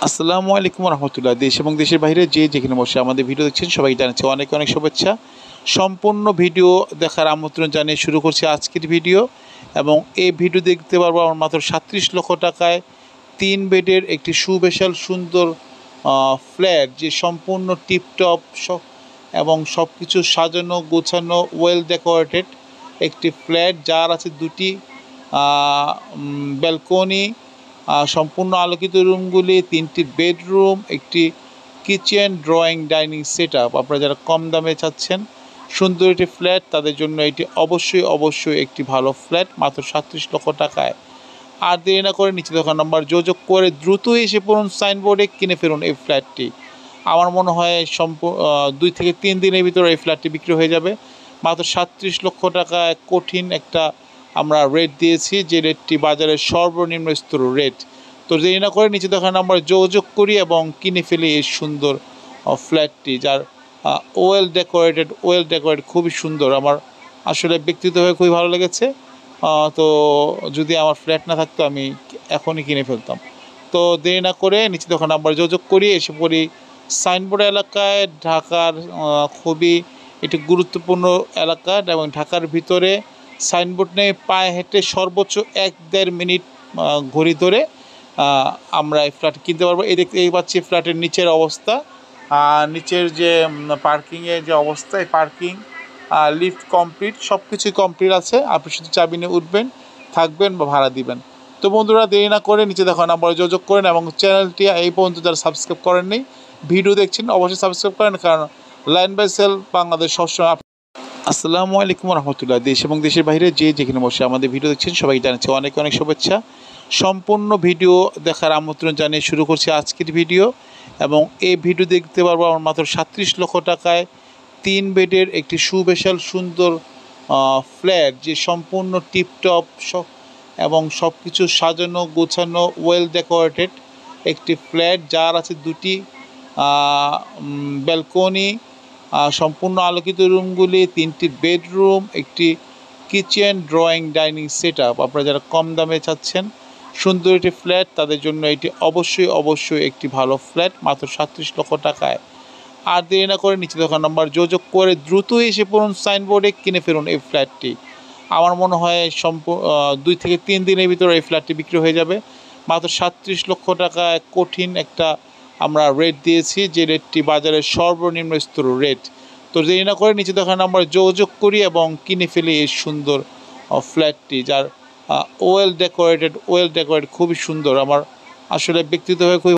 আসসালামু আলাইকুম রহমতুল্লাহ। দেশ এবং দেশের বাইরে যে যেখানে বসে আমাদের ভিডিও দেখছেন সবাই জানাচ্ছি অনেক অনেক শুভেচ্ছা। সম্পূর্ণ ভিডিও দেখার আমন্ত্রণ জানিয়ে শুরু করছি আজকের ভিডিও। এবং এই ভিডিও দেখতে পারবো আমার মাত্র 37 লক্ষ টাকায় 3 বেডের একটি সুবিশাল সুন্দর ফ্ল্যাট, যে সম্পূর্ণ টিপটপ এবং সব কিছু সাজানো গোছানো ওয়েল ডেকোরেটেড একটি ফ্ল্যাট, যার আছে দুটি ব্যালকনি, সম্পূর্ণ আলোকিত রুমগুলি, 3টি বেডরুম, একটি kitchen, drawing, dining set up. আপনারা যারা কম দামে চাচ্ছেন সুন্দর একটি ফ্ল্যাট, তাদের জন্য এটি অবশ্যই একটি ভালো ফ্ল্যাট মাত্র 37 লক্ষ টাকায়। আর দেরি না করে নিচে দোকান নাম্বার যোগাযোগ করে দ্রুত এসে পড়ুন, সাইনবোর্ডে কিনে ফেলুন এই ফ্ল্যাটটি। আমার মনে হয় 2 থেকে 3 দিনের ভিতরে এই ফ্ল্যাটটি বিক্রি হয়ে যাবে। মাত্র 37 লক্ষ টাকায় কঠিন একটা আমরা রেট দিয়েছি, যে রেটটি বাজারের সর্বনিম্ন স্তরের রেট। তো দেরি না করে নিচে দোকান নাম্বার যোগাযোগ করি এবং কিনে ফেলি এই সুন্দর ফ্ল্যাটটি, যার ওয়েল ডেকোরেটেড খুবই সুন্দর। আমার আসলে ব্যক্তিগতভাবে খুবই ভালো লেগেছে। তো যদি আমার ফ্ল্যাট না থাকতো আমি এখনই কিনে ফেলতাম। তো দেরি না করে নিচে দোকান নাম্বার যোগাযোগ করি, এসে পড়ি সাইনবোর্ড এলাকায়। ঢাকার খুবই একটি গুরুত্বপূর্ণ এলাকা, এবং ঢাকার ভিতরে সাইনবোর্ড নেই, পায়ে হেঁটে সর্বোচ্চ 1-1.5 মিনিট ঘড়ি ধরে আমরা এই ফ্ল্যাট কিনতে পারবো। এই পাচ্ছি ফ্ল্যাটের নিচের অবস্থা, নিচের যে পার্কিংয়ের যে অবস্থা, এই পার্কিং লিফট কমপ্লিট, সব কিছুই কমপ্লিট আছে। আপনি শুধু চাবি নিয়ে উঠবেন, থাকবেন বা ভাড়া দিবেন। তো বন্ধুরা, দেরি না করে নিচে দেখো নাম্বারে যোগাযোগ করেন, এবং চ্যানেলটি এই পর্যন্ত যারা সাবস্ক্রাইব করেননি, ভিডিও দেখছেন অবশ্যই সাবস্ক্রাইব করেন, কারণ লাইন বাই সেল বাংলাদেশ সবসময়। আসসালামু আলাইকুম রহমতুল্লাহ। দেশ এবং দেশের বাইরে যে যেখানে বসে আমাদের ভিডিও দেখছেন সবাই জানাচ্ছি অনেক অনেক শুভেচ্ছা। সম্পূর্ণ ভিডিও দেখার আমন্ত্রণ জানিয়ে শুরু করছি আজকের ভিডিও। এবং এই ভিডিও দেখতে পারবো আমার মাত্র 37 লক্ষ টাকায় 3 বেডের একটি সুবিশাল সুন্দর ফ্ল্যাট, যে সম্পূর্ণ টিপটপ এবং সব কিছু সাজানো গোছানো ওয়েল ডেকোরেটেড একটি ফ্ল্যাট, যার আছে দুটি ব্যালকনি, সম্পূর্ণ আলোকিত রুমগুলি, 3টি বেডরুম, একটি kitchen, drawing, dining set up. আপনারা যারা কম দামে চাচ্ছেন সুন্দর একটি ফ্ল্যাট, তাদের জন্য এটি অবশ্যই একটি ভালো ফ্ল্যাট মাত্র 37 লক্ষ টাকায়। আর দেরি না করে নিচে দোকান নাম্বার যোগাযোগ করে দ্রুত এসে পড়ুন, সাইনবোর্ডে কিনে ফেলুন এই ফ্ল্যাটটি। আমার মনে হয় 2 থেকে 3 দিনের ভিতরে এই ফ্ল্যাটটি বিক্রি হয়ে যাবে। মাত্র 37 লক্ষ টাকায় কঠিন একটা আমরা রেট দিয়েছি, যে রেটটি বাজারের সর্বনিম্ন স্তরের রেট। তো দেরি না করে নিচে দোকান নাম্বার যোগাযোগ করি এবং কিনে ফেলি এই সুন্দর ফ্ল্যাটটি, যার ওয়েল ডেকোরেটেড খুবই সুন্দর। আমার আসলে ব্যক্তিগতভাবে খুবই